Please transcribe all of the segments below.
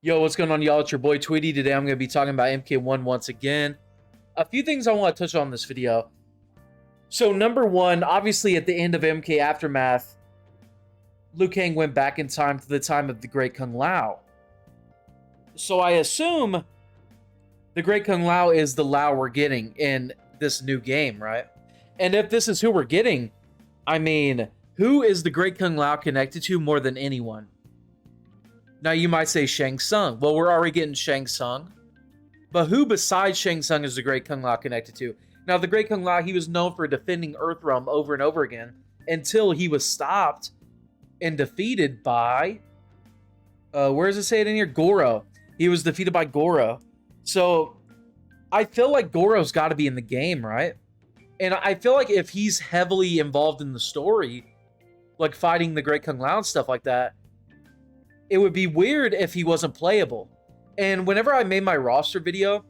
Yo, what's going on, y'all? It's your boy Tweedy. Today I'm going to be talking about MK1 once again. A few things I want to touch on in this video. So, number one, obviously at the end of MK Aftermath, Liu Kang went back in time to the time of the Great Kung Lao. So I assume the Great Kung Lao is the Lao we're getting in this new game, right? And if this is who we're getting, I mean, who is the Great Kung Lao connected to more than anyone? Now, you might say Shang Tsung. Well, we're already getting Shang Tsung. But who besides Shang Tsung is the Great Kung Lao connected to? Now, the Great Kung Lao, he was known for defending Earthrealm over and over again until he was stopped and defeated by... where does it say it in here? Goro. He was defeated by Goro. So, I feel like Goro's got to be in the game, right? And I feel like if he's heavily involved in the story, like fighting the Great Kung Lao and stuff like that, it would be weird if he wasn't playable. And whenever I made my roster video,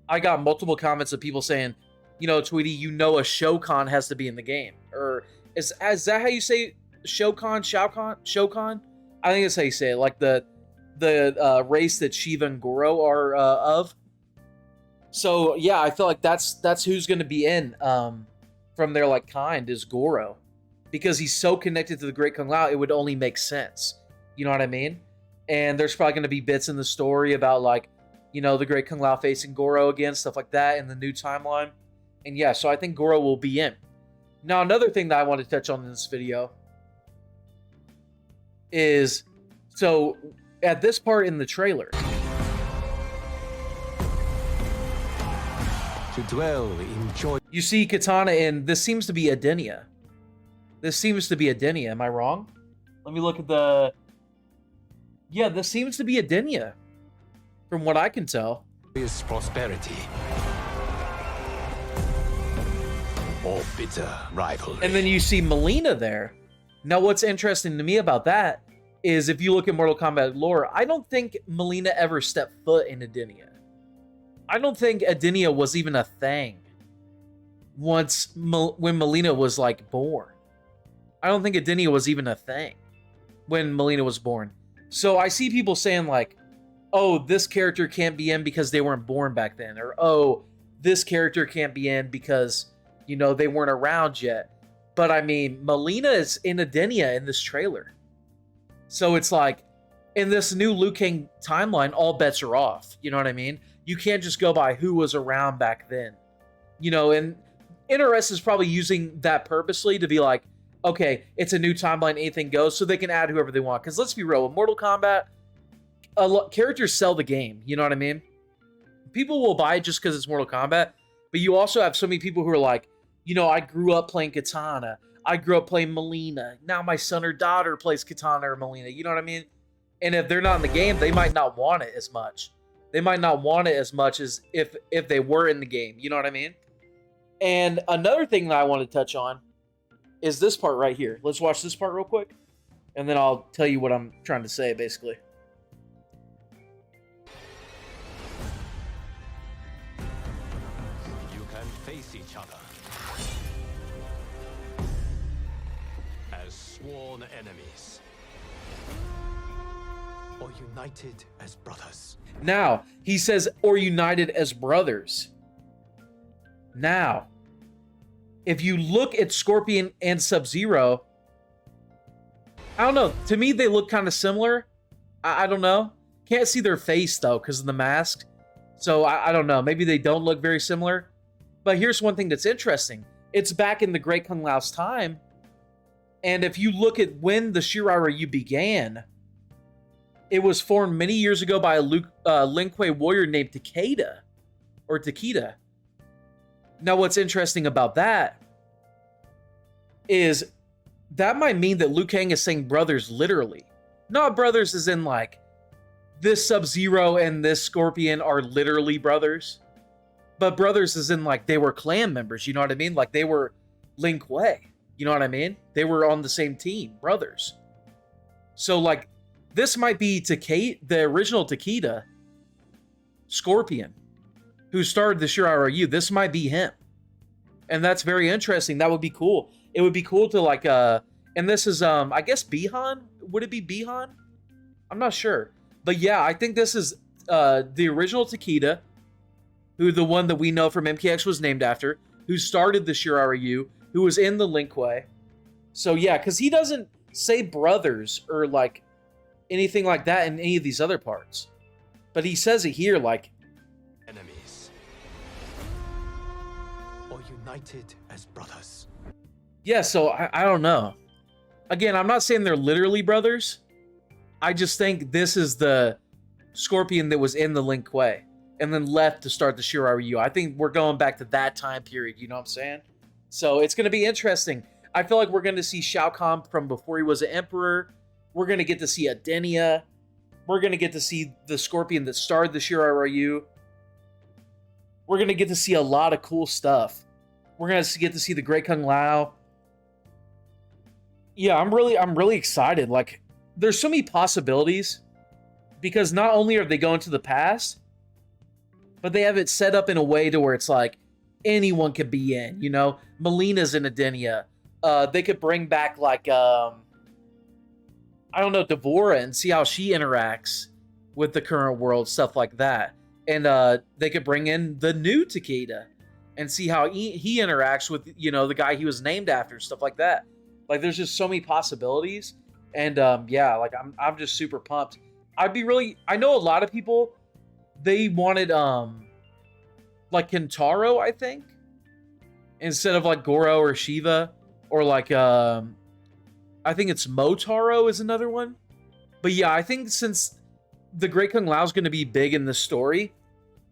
I got multiple comments of people saying, you know, Tweety, you know a Shokan has to be in the game. Or is that how you say Shokan? Shokan? I think that's how you say it. Like the race that Shiva and Goro are of. So yeah, I feel like that's who's going to be in from their like kind is Goro, because he's so connected to the Great Kung Lao. It would only make sense. You know what I mean? And there's probably going to be bits in the story about, like, you know, the Great Kung Lao facing Goro again, stuff like that in the new timeline. And yeah, so I think Goro will be in. Now, another thing that I want to touch on in this video is, so at this part in the trailer, to dwell in joy. You see Katana, and this seems to be Adenia. This seems to be Adenia. Am I wrong? Let me look at the... Yeah, this seems to be Adenia, from what I can tell. Is prosperity or bitter rivalry. And then you see Melina there. Now, what's interesting to me about that is if you look at Mortal Kombat lore, I don't think Melina ever stepped foot in Adenia. I don't think Adenia was even a thing when Melina was, like, born. I don't think Adenia was even a thing when Melina was born. So I see people saying, like, oh, this character can't be in because they weren't born back then. Or, oh, this character can't be in because, you know, they weren't around yet. But, I mean, Melina is in Adenia in this trailer. So it's like, in this new Liu Kang timeline, all bets are off. You know what I mean? You can't just go by who was around back then. You know, and NRS is probably using that purposely to be like, okay, it's a new timeline, anything goes, so they can add whoever they want. Because let's be real, with Mortal Kombat, characters sell the game, you know what I mean? People will buy it just because it's Mortal Kombat, but you also have so many people who are like, you know, I grew up playing Katana, I grew up playing Melina, now my son or daughter plays Katana or Melina, you know what I mean? And if they're not in the game, they might not want it as much. They might not want it as much as if they were in the game, you know what I mean? And another thing that I want to touch on is this part right here. Let's watch this part real quick, and then I'll tell you what I'm trying to say, basically. You can face each other as sworn enemies or united as brothers. Now, he says, or united as brothers. Now, if you look at Scorpion and Sub-Zero, I don't know. To me, they look kind of similar. I don't know. Can't see their face, though, because of the mask. So, I don't know. Maybe they don't look very similar. But here's one thing that's interesting. It's back in the Great Kung Lao's time. And if you look at when the Shirai Ryu began, it was formed many years ago by a Lin Kuei warrior named Takeda. Or Takeda. Now, what's interesting about that is that might mean that Liu Kang is saying brothers literally. Not brothers as in, like, this Sub-Zero and this Scorpion are literally brothers. But brothers as in, like, they were clan members, you know what I mean? Like, they were Lin Kuei, you know what I mean? They were on the same team, brothers. So, like, this might be the original Takeda, Scorpion, who started the Shirai Ryu. This might be him. And that's very interesting. That would be cool. It would be cool to, like, and this is, I guess Bihan? Would it be Bihan? I'm not sure. But yeah, I think this is the original Takeda, who the one that we know from MKX was named after, who started the Shiraryu, who was in the Linkway. So yeah, because he doesn't say brothers or like anything like that in any of these other parts. But he says it here like Enemies. Or united as brothers. yeah, so I don't know. Again, I'm not saying they're literally brothers. I just think this is the Scorpion that was in the Lin Kuei and then left to start the Shiraryu. I think we're going back to that time period, you know what I'm saying? So it's going to be interesting. I feel like we're going to see Shao Kahn from before he was an emperor. We're going to get to see Adenia. We're going to get to see the Scorpion that started the Shiraryu. We're going to get to see a lot of cool stuff. We're going to get to see the Great Kung Lao. Yeah, I'm really excited. Like, there's so many possibilities because not only are they going to the past, but they have it set up in a way to where it's like anyone could be in, you know? Melina's in Adenia. They could bring back like, I don't know, Devora and see how she interacts with the current world, stuff like that. And they could bring in the new Takeda and see how he interacts with, you know, the guy he was named after, stuff like that. Like, there's just so many possibilities. And yeah, like I'm just super pumped. I know a lot of people, they wanted like Kentaro, I think, instead of like Goro or Shiva, or like I think it's Motaro is another one. But yeah, I think since the Great Kung Lao is going to be big in the story,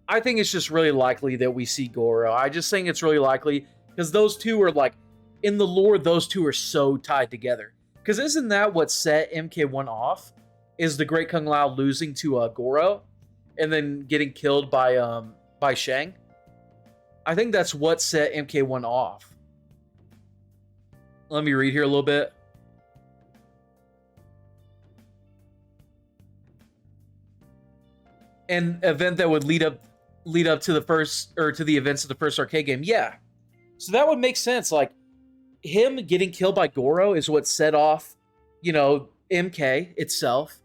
I think it's just really likely that we see Goro. I just think it's really likely because those two are like, in the lore, those two are so tied together. Because isn't that what set MK1 off? Is the Great Kung Lao losing to Goro and then getting killed by Shang? I think that's what set MK1 off. Let me read here a little bit. An event that would lead up to the first, or to the events of the first arcade game. Yeah. So that would make sense. Like, him getting killed by Goro is what set off, you know, MK itself.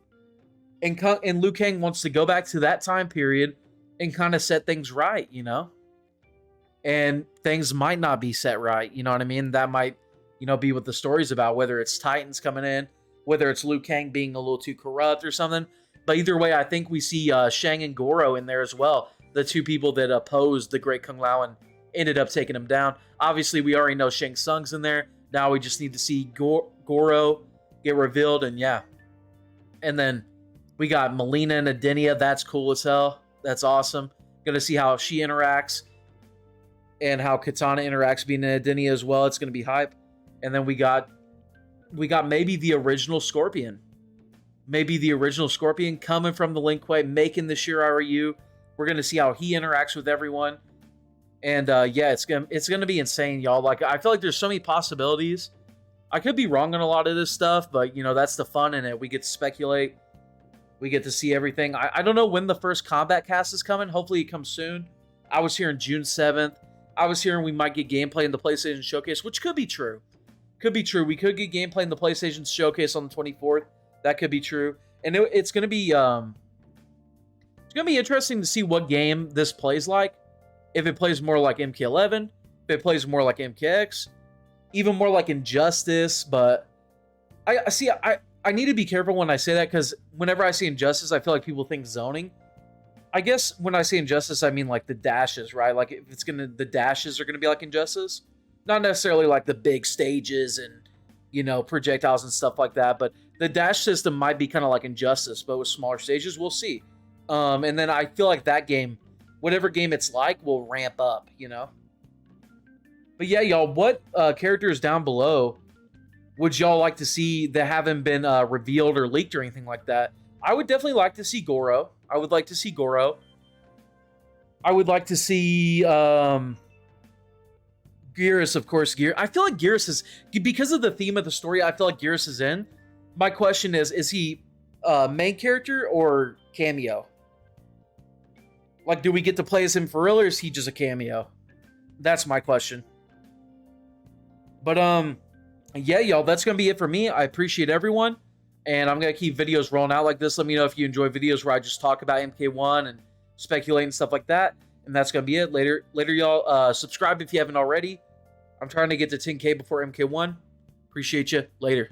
And Liu Kang wants to go back to that time period and kind of set things right, you know? And things might not be set right, you know what I mean? That might, you know, be what the story's about, whether it's Titans coming in, whether it's Liu Kang being a little too corrupt or something. But either way, I think we see Shang and Goro in there as well. The two people that opposed the Great Kung Lao and ended up taking him down. Obviously, we already know Shang Tsung's in there. Now we just need to see Goro get revealed, and yeah. And then we got Melina and Adenia. That's cool as hell. That's awesome. Gonna see how she interacts and how Katana interacts being in Adenia as well. It's gonna be hype. And then we got maybe the original Scorpion. Maybe the original Scorpion coming from the Lin Kuei, making the Shiraryu. We're gonna see how he interacts with everyone. And yeah, it's gonna be insane, y'all. Like, I feel like there's so many possibilities. I could be wrong on a lot of this stuff, but you know, that's the fun in it. We get to speculate. We get to see everything. I don't know when the first Kombat cast is coming. Hopefully it comes soon. I was hearing June 7th. I was hearing we might get gameplay in the PlayStation Showcase, which could be true. Could be true. We could get gameplay in the PlayStation Showcase on the 24th. That could be true. And it's gonna be interesting to see what game this plays like. If it plays more like MK11, if it plays more like MKX, even more like Injustice. But I need to be careful when I say that, because whenever I say Injustice, I feel like people think zoning. I guess when I say Injustice, I mean like the dashes, right? Like, if the dashes are gonna be like Injustice, not necessarily like the big stages and, you know, projectiles and stuff like that. But the dash system might be kind of like Injustice, but with smaller stages. We'll see. And then I feel like that game, whatever game it's like, will ramp up, you know? But yeah, y'all, what characters down below would y'all like to see that haven't been revealed or leaked or anything like that? I would definitely like to see Goro. I would like to see Goro. I would like to see Geras, of course. I feel like Geras is, because of the theme of the story, I feel like Geras is in. My question is he main character or cameo? Like, do we get to play as him for real, or is he just a cameo? That's my question. But yeah, y'all, that's gonna be it for me. I appreciate everyone, And I'm going to keep videos rolling out like this. Let me know if you enjoy videos where I just talk about MK1 and speculate and stuff like that. And that's going to be it. Later, y'all. Subscribe if you haven't already. I'm trying to get to 10K before MK1. Appreciate you. Later.